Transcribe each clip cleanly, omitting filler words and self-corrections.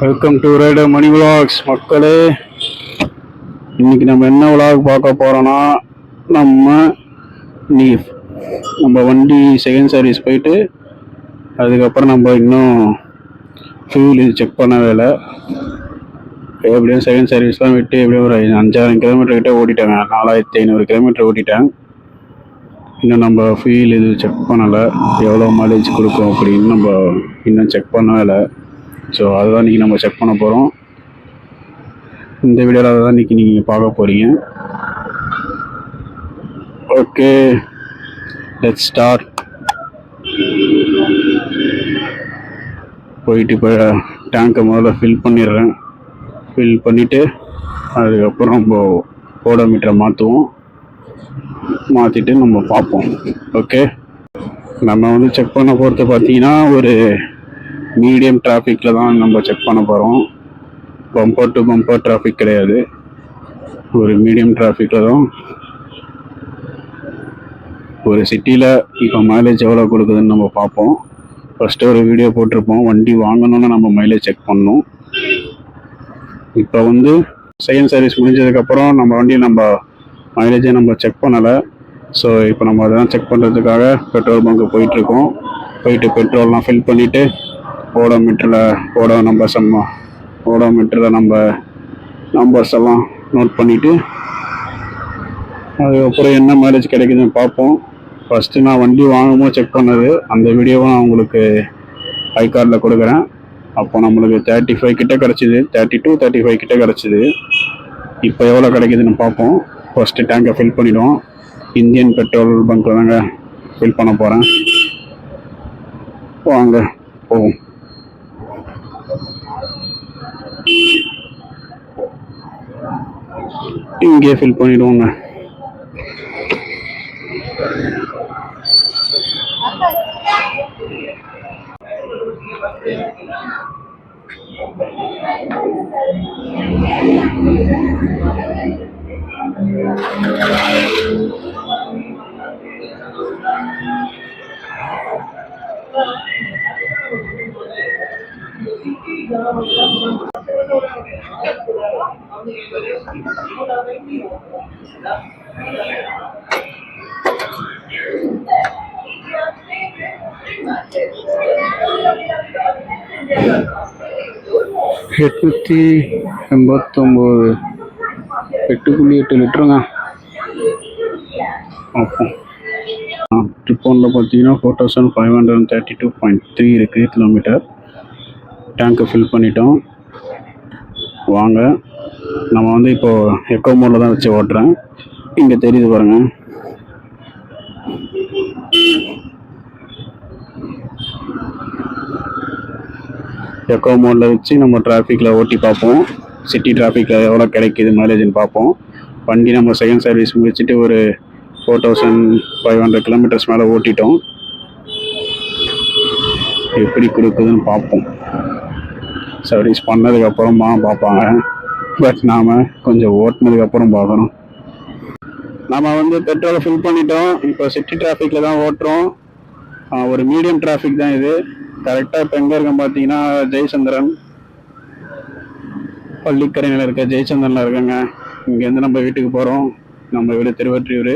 Welcome to rider Mani vlogs மக்களே. இன்னைக்கு நம்ம என்ன விலாக் பார்க்க போறோம்னா, நம்ம நீ நம்ம வண்டி செகண்ட் சர்வீஸ் போயிட்டு அதுக்கப்புறம் நம்ம இன்னும் ஃபியூல் இது செக் பண்ண வேலை. எப்படியும் செகண்ட் சர்வீஸ்லாம் விட்டு எப்படியும் ஒரு 5000 கிலோமீட்டர் கிட்ட ஓட்டிட்டாங்க. 4500 கிலோமீட்டர் ஓட்டிட்டேன். இன்னும் நம்ம ஃபியூல் இது செக் பண்ணலை, எவ்வளோ மைலேஜ் கொடுக்கும் அப்படின்னு நம்ம இன்னும் செக் பண்ணவே இல்லை. ஸோ அதுதான் இன்றைக்கி நம்ம செக் பண்ண போகிறோம். இந்த வீடியோவில் அதை தான் இன்றைக்கி நீங்கள் பார்க்க போகிறீங்க. Okay, let's start. போயிட்டு இப்போ டேங்கை முதல்ல ஃபில் பண்ணிடுறேன். ஃபில் பண்ணிவிட்டு அதுக்கப்புறம் நம்ம ஓடோமீட்டரை மாற்றுவோம். மாற்றிட்டு நம்ம பார்ப்போம். ஓகே, நம்ம வந்து செக் பண்ண போகிறது பார்த்தீங்கன்னா ஒரு மீடியம் டிராஃபிக்கில் தான் நம்ம செக் பண்ண போகிறோம். பம்பர் டு பம்பர் டிராஃபிக் கிடையாது, ஒரு மீடியம் டிராஃபிக்கில் தான். ஒரு சிட்டியில் இப்போ மைலேஜ் எவ்வளோ கொடுக்குதுன்னு நம்ம பார்ப்போம். ஃபஸ்ட்டு ஒரு வீடியோ போட்டிருப்போம், வண்டி வாங்கணுன்னு நம்ம மைலேஜ் செக் பண்ணணும். இப்போ வந்து செகண்ட் சர்வீஸ் முடிஞ்சதுக்கப்புறம் நம்ம வண்டி நம்ம மைலேஜை நம்ம செக் பண்ணலை. ஸோ இப்போ நம்ம அதெல்லாம் செக் பண்ணுறதுக்காக பெட்ரோல் பங்க்கு போயிட்டுருக்கோம். போயிட்டு பெட்ரோல்லாம் ஃபில் பண்ணிவிட்டு ஓடோமீட்டரில் நம்ம நம்பர்ஸ் எல்லாம் நோட் பண்ணிவிட்டு அதுக்கப்புறம் என்ன மைலேஜ் கிடைக்குதுன்னு பார்ப்போம். ஃபஸ்ட்டு நான் வண்டி வாங்கும்போது செக் பண்ணது அந்த வீடியோவும் நான் உங்களுக்கு ஐ கார்டில் கொடுக்குறேன். அப்போ நம்மளுக்கு 35 கிட்ட கிடச்சிது, 32 35 கிட்ட கிடச்சிது. இப்போ எவ்வளோ கிடைக்குதுன்னு பார்ப்போம். ஃபஸ்ட்டு டேங்கை ஃபில் பண்ணிவிடுவோம். இந்தியன் பெட்ரோல் பங்க்கில் தாங்க ஃபில் பண்ண போகிறேன். வாங்க போவோம். இங்கே ஃபில் பண்ணிவிடுவோங்க. எட்நூற்றி 8.8 லிட்டருங்க. அப்போ ட்ரிப்போனில் பார்த்தீங்கன்னா 4532.3 இருக்குது கிலோமீட்டர். டேங்கை ஃபில் பண்ணிட்டோம். வாங்க, நம்ம வந்து இப்போது எக்கோ மோடில் தான் வச்சு ஓட்டுறேன். இங்கே தெரியுது பாருங்கள். எக்கோ மோடில் வச்சு நம்ம டிராஃபிக்கில் ஓட்டி பார்ப்போம். சிட்டி டிராஃபிக்கில் எவ்வளோ கிடைக்கிது மைலேஜ்னு பார்ப்போம். வண்டி நம்ம செகண்ட் சர்வீஸ் முடிச்சுட்டு ஒரு 4500 கிலோமீட்டர்ஸ் மேலே ஓட்டிட்டோம். எப்படி கொடுக்குதுன்னு பார்ப்போம். சர்வீஸ் பண்ணதுக்கப்புறமா பார்ப்பாங்க, பட் நாம் கொஞ்சம் ஓட்டினதுக்கப்புறம் பார்க்கணும். நம்ம வந்து பெட்ரோலை ஃபில் பண்ணிட்டோம். இப்போ சிட்டி டிராஃபிக்கில் தான் ஓட்டுறோம். ஒரு மீடியம் டிராஃபிக் தான் இது. கரெக்டாக இப்போ எங்கே இருக்கேன் பார்த்தீங்கன்னா ஜெயச்சந்திரன், பள்ளிக்கரையில் இருக்க ஜெயச்சந்திரனில் இருக்கேங்க. இங்கேருந்து நம்ம வீட்டுக்கு போகிறோம். நம்ம வீடு திருவொற்றியூர்.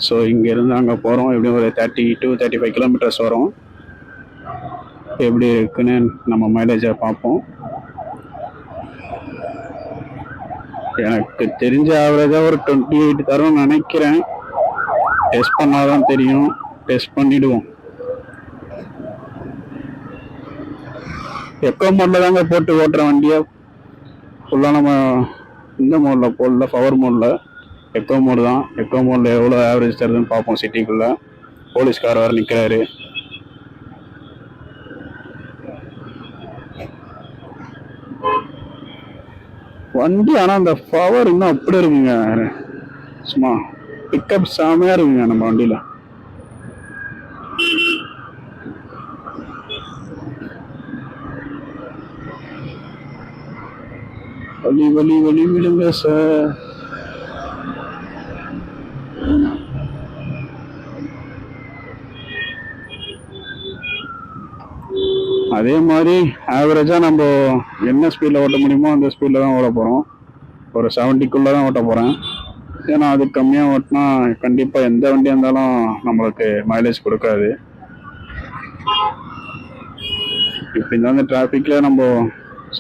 ஸோ இங்கேருந்து அங்கே போகிறோம். எப்படியும் ஒரு 30-35 கிலோமீட்டர்ஸ் வரும். எப்படி இருக்குன்னு நம்ம மைலேஜை பார்ப்போம். எனக்கு தெரிஞ்ச ஆவரேஜாக ஒரு 28 தரும்னு நினைக்கிறேன். டெஸ்ட் பண்ணால் தான் தெரியும். டெஸ்ட் பண்ணிவிடுவோம். எக்கோ மோடில் தாங்க போட்டு ஓட்டுற வண்டியை. ஃபுல்லாக நம்ம இந்த மோடில் போடல, பவர் மோடில். எக்கோ மோடு தான். எக்கோ மோடில் எவ்வளோ ஆவரேஜ் தருதுன்னு பார்ப்போம். சிட்டிக்குள்ளே போலீஸ்கார் வேறு நிற்கிறாரு. வண்டி ஆனால் அந்த பவர் இன்னும் அப்படி இருக்குங்க. சும்மா பிக்கப் செமையாக இருக்குங்க நம்ம வண்டியில். வலி விடுங்க சார். அதே மாதிரி ஆவரேஜாக நம்ம என்ன ஸ்பீடில் ஓட்ட முடியுமோ அந்த ஸ்பீடில் தான் ஓட போகிறோம். ஒரு 70க்குள்ளே தான் ஓட்ட போகிறேன். ஏன்னா அது கம்மியாக ஓட்டினா கண்டிப்பாக எந்த வண்டியாக இருந்தாலும் நம்மளுக்கு மைலேஜ் கொடுக்காது. இப்போ இந்த டிராஃபிக்கில் நம்ம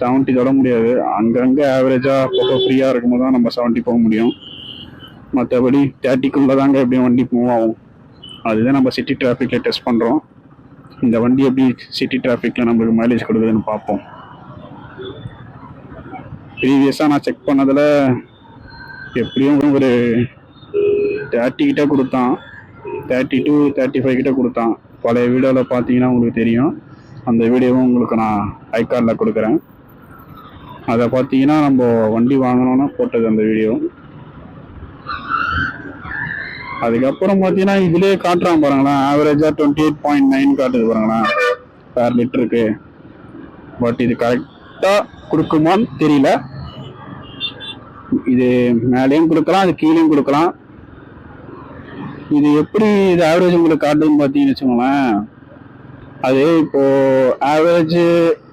70 தொட முடியாது. அங்கங்கே ஆவரேஜாக அப்பப்போ ஃப்ரீயாக இருக்கும்போது தான் நம்ம 70 போக முடியும். மற்றபடி 30க்குள்ளே தாங்க எப்படியும் வண்டி மூவ் ஆகும். அதுதான் நம்ம சிட்டி டிராஃபிக்கில் டெஸ்ட் பண்ணுறோம். இந்த வண்டி எப்படி சிட்டி டிராஃபிக்கில் நம்மளுக்கு மைலேஜ் கொடுக்குதுன்னு பார்ப்போம். ப்ரீவியஸாக நான் செக் பண்ணதில் எப்படியும் ஒரு 30 கிட்ட கொடுத்தான், 30 to 35 கிட்ட கொடுத்தான். பழைய வீடியோவில் பார்த்தீங்கன்னா உங்களுக்கு தெரியும். அந்த வீடியோவும் உங்களுக்கு நான் ஐகார்டில் கொடுக்குறேன். அதை பார்த்தீங்கன்னா நம்ம வண்டி வாங்கணும்னா போட்டது அந்த வீடியோ. அதுக்கப்புறம் பார்த்தீங்கன்னா இதுலேயே காட்டுறான் பாருங்களேன், ஆவரேஜாக 28.9 காட்டுது பாருங்களேன் பெர் லிட்டருக்கு. பட் இது கரெக்டாக கொடுக்குமான்னு தெரியல. இது மேலேயும் கொடுக்கலாம், அது கீழேயும் கொடுக்கலாம். இது எப்படி இது ஆவரேஜ் உங்களுக்கு காட்டுதுன்னு பார்த்தீங்கன்னு வச்சுக்கோங்களேன். அது இப்போ ஆவரேஜ்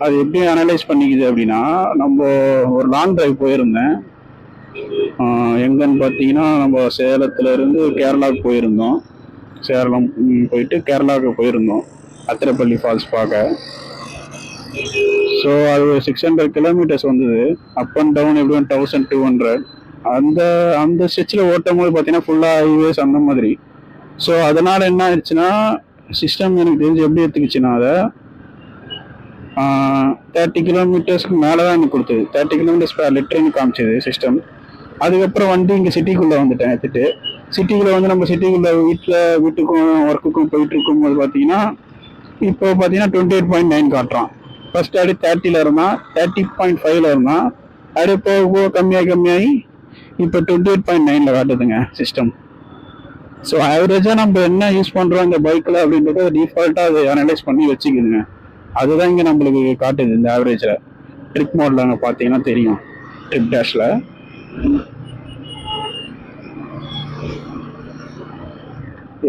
அது எப்படி அனலைஸ் பண்ணிக்குது அப்படின்னா, நம்ம ஒரு லாங் டிரைவ் போயிருந்தேன். எங்கன்னு பார்த்தீங்கன்னா நம்ம சேலத்துல இருந்து கேரளாவுக்கு போயிருந்தோம். சேலம் போயிட்டு கேரளாவுக்கு போயிருந்தோம் அத்திரப்பள்ளி ஃபால்ஸ் பார்க்க. ஸோ அது ஒரு 600 கிலோமீட்டர்ஸ் வந்தது. அப் அண்ட் டவுன் எப்படியும் 1200. அந்த ஸ்ட்ரெச்சில் ஓட்டும் போது பார்த்தீங்கன்னா ஃபுல்லாக ஹைவேஸ் அந்த மாதிரி. ஸோ அதனால் என்ன ஆயிடுச்சுன்னா சிஸ்டம் எனக்கு தெரிஞ்சு எப்படி எடுத்துக்கிச்சுன்னா அதை 30 கிலோமீட்டர்ஸ்க்கு மேலே தான் எனக்கு கொடுத்தது. 30 கிலோமீட்டர்ஸ் பெர் லிட்டர்னு காமிச்சது சிஸ்டம். அதுக்கப்புறம் வண்டி இங்கே சிட்டிக்குள்ளே வந்துட்டேன் எடுத்துட்டு. சிட்டிக்குள்ளே வந்து நம்ம சிட்டிக்குள்ளே வீட்டுக்கும் ஒர்க்குக்கும் போயிட்டு இருக்கும்போது பார்த்தீங்கன்னா இப்போ பார்த்தீங்கன்னா 28.9 காட்டுறான். ஃபர்ஸ்ட் அப்படி 30ல் இருந்தான், 30.5ல் இருந்தான். அப்படியே போக போக கம்மியாகி இப்போ 28.9ல் காட்டுதுங்க சிஸ்டம். ஸோ ஆவரேஜாக நம்ம என்ன யூஸ் பண்ணுறோம் இந்த பைக்கில் அப்படின்றத டிஃபால்ட்டாக அதை அனலைஸ் பண்ணி வச்சுக்குதுங்க. அதுதான் இங்கே நம்மளுக்கு காட்டுது இந்த ஆவரேஜில். ட்ரிப் மோடில் அங்கே பார்த்தீங்கன்னா தெரியும். ட்ரிப் டேஷில்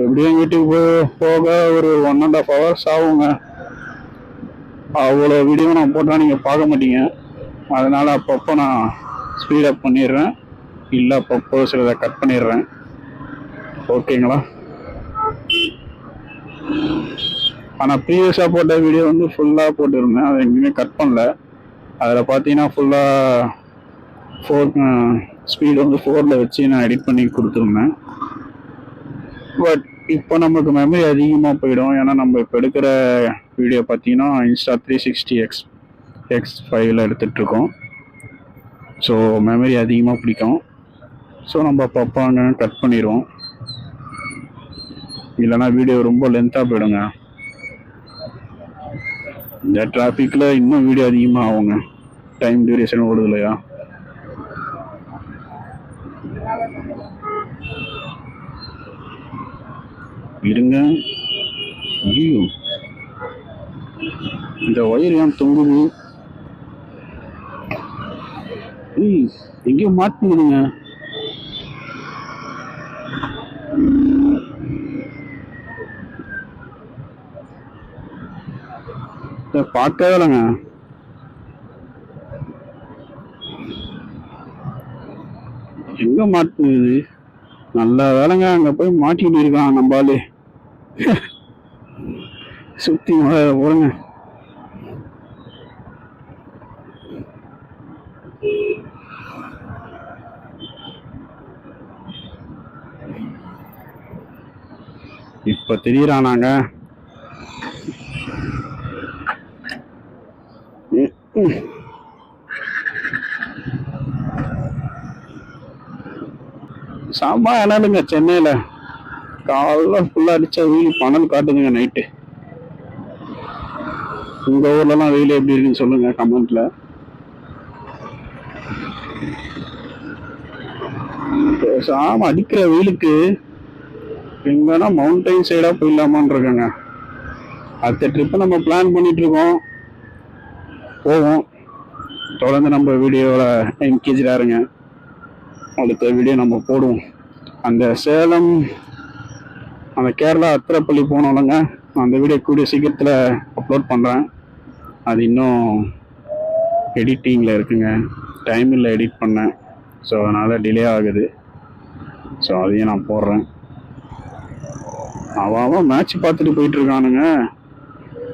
எப்படியும் வீட்டுக்கு போக ஒரு 1.5 hours ஆகுங்க. அவ்வளோ வீடியோ நான் போட்டால் நீங்கள் பார்க்க மாட்டீங்க. அதனால் அப்பப்போ நான் ஸ்பீடப் பண்ணிடுறேன், இல்லை அப்பப்போ சிலதை கட் பண்ணிடுறேன். ஓகேங்களா? ஆனால் ப்ரீவியஸாக போட்ட வீடியோ வந்து ஃபுல்லாக போட்டுருந்தேன், அதை எங்கேயுமே கட் பண்ணல. அதில் பார்த்தீங்கன்னா ஃபுல்லாக 4 ஸ்பீடு வந்து 4ல் வச்சு நான் எடிட் பண்ணி கொடுத்துருந்தேன். பட் இப்போ நமக்கு மெமரி அதிகமாக போயிடும். ஏன்னா நம்ம இப்போ எடுக்கிற வீடியோ பார்த்தீங்கன்னா Insta360 X5ல் எடுத்துகிட்ருக்கோம். ஸோ மெமரி அதிகமாக பிடிக்கும். ஸோ நம்ம அப்பப்போ அங்கே கட் பண்ணிடுவோம், இல்லைனா வீடியோ ரொம்ப லென்த்தாக போயிடுங்க. இந்த டிராஃபிக்கில் இன்னும் வீடியோ அதிகமாக ஆகுங்க. டைம் டியூரேஷன் ஓடுது இல்லையா? இருங்க. ஐயோ, இந்த ஒயர் ஏன் தொங்குது? எங்கேயோ மாட்டுதுங்க. பார்க்கவே இல்லைங்க. எங்க மாட்டுது? நல்ல வேலைங்க, அங்க போய் மாட்டிட்டு இருக்கான் நம்பாலே. சுத்தி போறங்க. இப்ப தெரியறானாங்க. சாமா என்னதுங்க சென்னையில காலைல ஃபுல்லா அடிச்சா வெயில் பணல் காட்டுதுங்க நைட்டு. உங்க ஊர்லலாம் வெயில் எப்படி இருக்குன்னு சொல்லுங்க கமெண்ட்ல. சாம அடிக்கிற வெயிலுக்கு எங்கன்னா மவுண்டைன் சைடா போயிடலாமான்னு இருக்காங்க. அடுத்த ட்ரிப்பை நம்ம பிளான் பண்ணிட்டு இருக்கோம், போவோம். தொடர்ந்து நம்ம வீடியோவில் என்கேஜாக இருங்க. அடுத்த வீடியோ நம்ம போடுவோம். அந்த சேலம் அந்த கேரளா அத்திரப்பள்ளி போனோம்லங்க, அந்த வீடியோ கூடிய சீக்கிரத்தில் அப்லோட் பண்ணுறேன். அது இன்னும் எடிட்டிங்கில் இருக்குங்க. டைம் இல்லை எடிட் பண்ணேன். ஸோ அதனால் டிலே ஆகுது. ஸோ அதையும் நான் போடுறேன். அவன் மேட்ச் பார்த்துட்டு போயிட்டுருக்கானுங்க.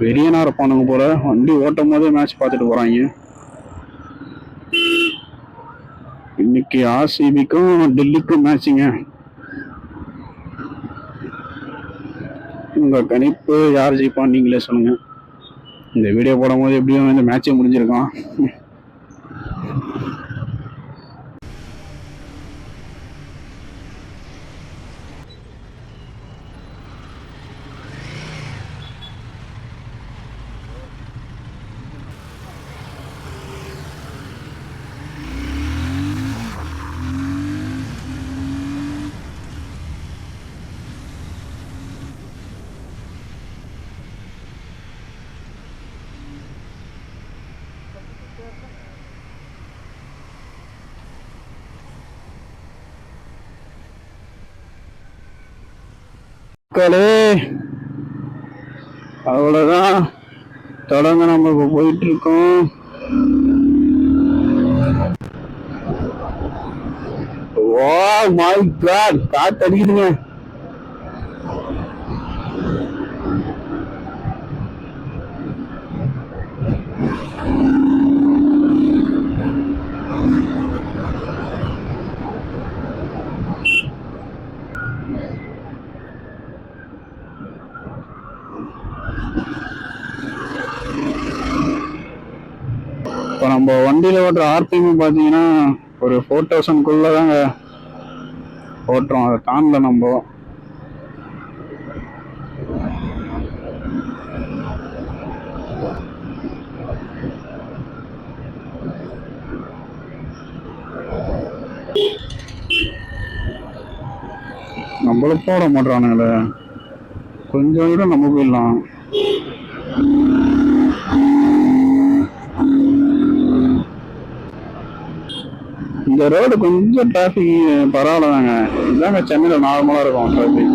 வெறியனா இருப்பானுங்க போல. வண்டி ஓட்டும் போதே மேட்ச் பார்த்துட்டு போகிறாங்க. இன்னைக்கு ஆர்சிபிக்கும் டெல்லிக்கும் மேட்சுங்க. உங்கள் கணிப்பு யார் ஜெயிப்பான்னு நீங்களே சொல்லுங்கள். இந்த வீடியோ போடும் போது எப்படியும் இந்த மேட்சே முடிஞ்சிருக்கான். அவ்வளோதான், தொடர்ந்து நம்ம இப்போ போயிட்டு இருக்கோம். ஓ மை காட், காத்து அடிக்குதுங்க. இப்போ நம்ம வண்டியில் ஓட்டுற ஆர்பிஎம் பார்த்தீங்கன்னா ஒரு 4000 தாங்க ஓட்டுறோம். அதை தாண்டல நம்ம. நம்மளும் போட மாட்டானுங்களே. கொஞ்சம் கூட நம்ம போயிடலாம். இந்த ரோடு கொஞ்சம் டிராஃபிக் பரவாயில்லதாங்க. இதாங்க சென்னையில் நார்மலாக இருக்கும் டிராஃபிக்.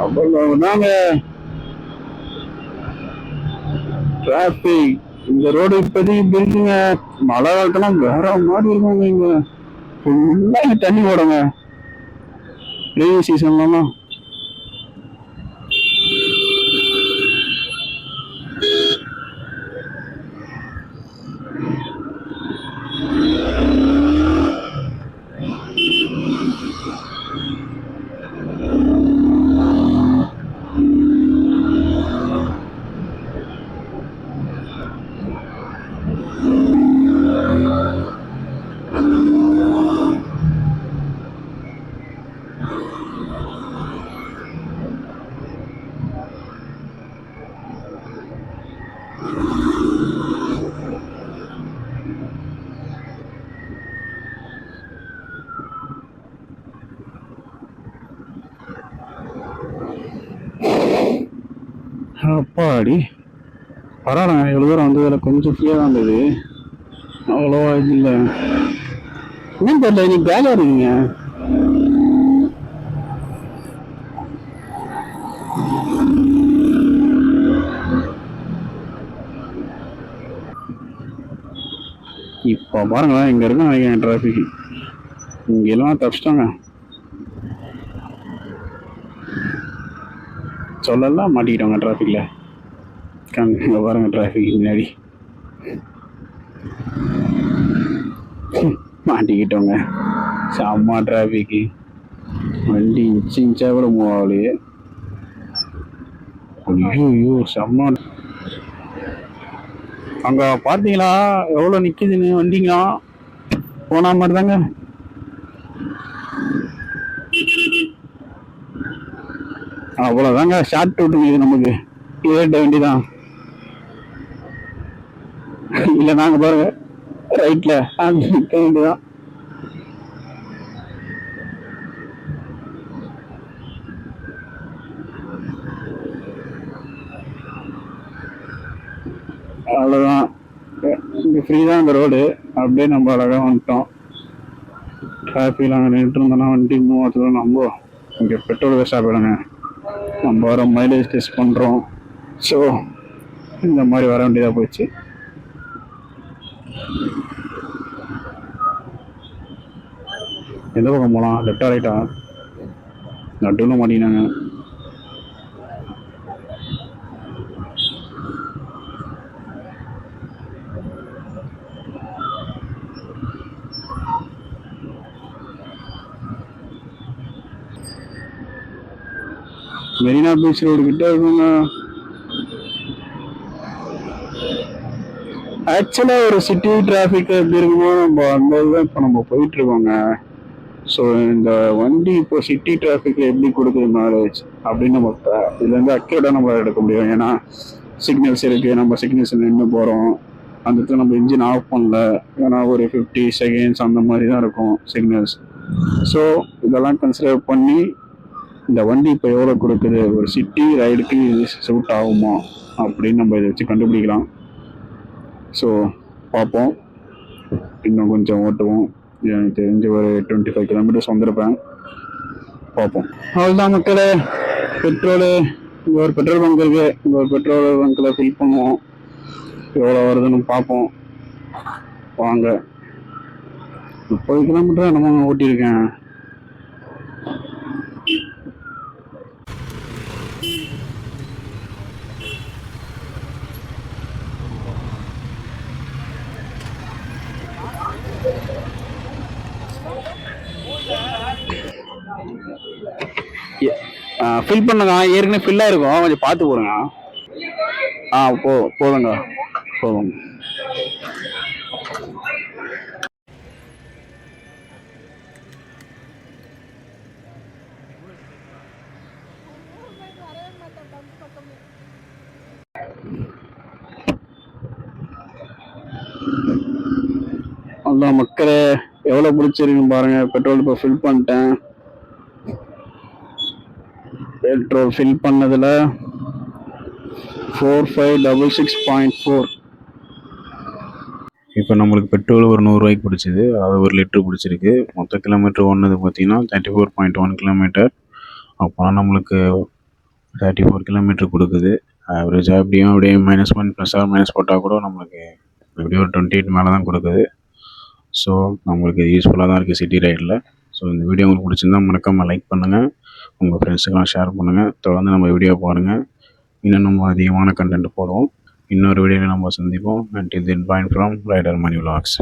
அவ்வளவுதாங்க டிராஃபிக். இந்த ரோடு இப்போதைக்கு இப்படி இருக்குங்க. மழை காலத்தெல்லாம் வேற மாதிரி இருக்குங்க. இங்க ஃபுல்லா இங்க தண்ணி ஓடுங்க ரெய்னி சீசன்லாம். அப்பாடி பரவாயில்ல, எவ்வளோ தூரம் வந்ததில் கொஞ்சம் ஃப்ரீயாக தான் இருந்தது. அவ்வளோவா இது இல்லை. என்னன்னு தெரியல, இன்னைக்கு வேலையாக இருக்குங்க. இப்போ பாருங்களேன், இங்கே இருக்க நினைக்கிறேன் டிராஃபிக். இங்கே எல்லாம் தப்பிச்சிட்டாங்க. சொல்லலாம் மாட்டிக்கிட்டோங்க டிராஃபிக்கில். இங்கே பாருங்க டிராஃபிக் முன்னாடி மாட்டிக்கிட்டோங்க. செம்ம டிராஃபிக்கு. வண்டி இன்ச்சா கூட மூவ் ஆகலையே. ஐயோ செம்ம. அங்கே பார்த்தீங்களா எவ்வளோ நிற்கிதுன்னு வண்டிங்க. போன மாதிரி தாங்க. அவ்வளோதாங்க, ஷார்ட் விட்டுங்க இது நமக்கு. ஏட்ட வண்டிதான். இல்லை நாங்கள் பாருங்க ரைட்ல நிற்க வேண்டியதான். அவ்வளோதான். இங்கே ஃப்ரீ தான் அந்த ரோடு. அப்படியே நம்ம அழகாக வந்துட்டோம். டிராஃபிக்கில் அங்கே நின்றுட்டு இருந்தோம்னா வண்டி மூவ் ஆகுதுல. நம்ம இங்கே பெட்ரோல் வேஸ்ட் ஆகிடுங்க. நம்ம வர மைலேஜ் டெஸ்ட் பண்ணுறோம். ஸோ இந்த மாதிரி வர வேண்டியதாக போயிடுச்சு. எந்த பக்கம் போகலாம்? லெஃப்டா ரைட்டா? நடுவில் மாட்டினாங்க. மெரினா பீச் ரோடு கிட்ட இருக்குங்க. ஆக்சுவலாக ஒரு சிட்டி டிராஃபிக் எப்படி இருக்குமோ நம்ம அந்த இதுதான் இப்போ நம்ம போயிட்டு இருக்கோங்க. ஸோ இந்த வண்டி இப்போ சிட்டி டிராஃபிக்கில் எப்படி கொடுக்குது மேரேஜ் அப்படின்னு நம்ம இதுலேருந்து அக்யூரேட்டாக நம்ம எடுக்க முடியும். ஏன்னா சிக்னல்ஸ் இருக்குது, நம்ம சிக்னல்ஸ் நின்று போகிறோம். அந்த இடத்துல நம்ம இன்ஜின் ஆஃப் பண்ணல, ஏன்னா ஒரு 50 செகண்ட்ஸ் அந்த மாதிரி தான் இருக்கும் சிக்னல்ஸ். ஸோ இதெல்லாம் கன்சிடர் பண்ணி இந்த வண்டி இப்போ எவ்வளோ கொடுக்குது, ஒரு சிட்டி ரைடுக்கு இது சூட் ஆகுமா அப்படின்னு நம்ம இதை வச்சு கண்டுபிடிக்கலாம். ஸோ பார்ப்போம். இன்னும் கொஞ்சம் ஓட்டுவோம். எனக்கு தெரிஞ்சு ஒரு 25 கிலோமீட்டர்ஸ் வந்திருப்பேன். பார்ப்போம். அவ்வளோதான் மக்களே. பெட்ரோலு இங்கே ஒரு பெட்ரோல் பங்க் இருக்குது. இங்கே ஒரு பெட்ரோல் பங்க்கில் ஃபில் பண்ணுவோம். எவ்வளோ வருதுன்னு பார்ப்போம். வாங்க. 30 கிலோமீட்டர் நம்ம ஓட்டியிருக்கேன். ஃபில் பண்ணுங்க. ஏற்கனவே ஃபில்லாக இருக்கும், கொஞ்சம் பார்த்து போடுங்க. போதுங்க போதும். அதான் மக்களே, எவ்வளோ பிடிச்சிருக்குன்னு பாருங்க. பெட்ரோல் இப்போ ஃபில் பண்ணிட்டேன். பெட்ரோல் ஃபில் பண்ணதில் 4566.4. இப்போ நம்மளுக்கு பெட்ரோல் ஒரு 100 ரூபாய்க்கு பிடிச்சிது. அதாவது 1 லிட்டரு பிடிச்சிருக்கு. மொத்த கிலோமீட்டர் ஓடுனது பார்த்தீங்கன்னா 34.1 கிலோமீட்டர். அப்போனா நம்மளுக்கு 34 கிலோமீட்டர் கொடுக்குது. ஆவரேஜாக எப்படியும் அப்படியே -1 +/- போட்டால் கூட நம்மளுக்கு எப்படியும் ஒரு 28 மேலே தான் கொடுக்குது. ஸோ நம்மளுக்கு யூஸ்ஃபுல்லாக தான் இருக்குது சிட்டி ரைடில். ஸோ இந்த வீடியோ உங்களுக்கு பிடிச்சிருந்தால் மறக்காமல் லைக் பண்ணுங்கள், உங்கள் ஃப்ரெண்ட்ஸுக்கெல்லாம் ஷேர் பண்ணுங்கள். தொடர்ந்து நம்ம வீடியோ பாருங்கள். இன்னும் நம்ம அதிகமான கண்டென்ட் போடுவோம். இன்னொரு வீடியோவில் நம்ம சந்திப்போம். Until then, bye from Rider Money Vlogs.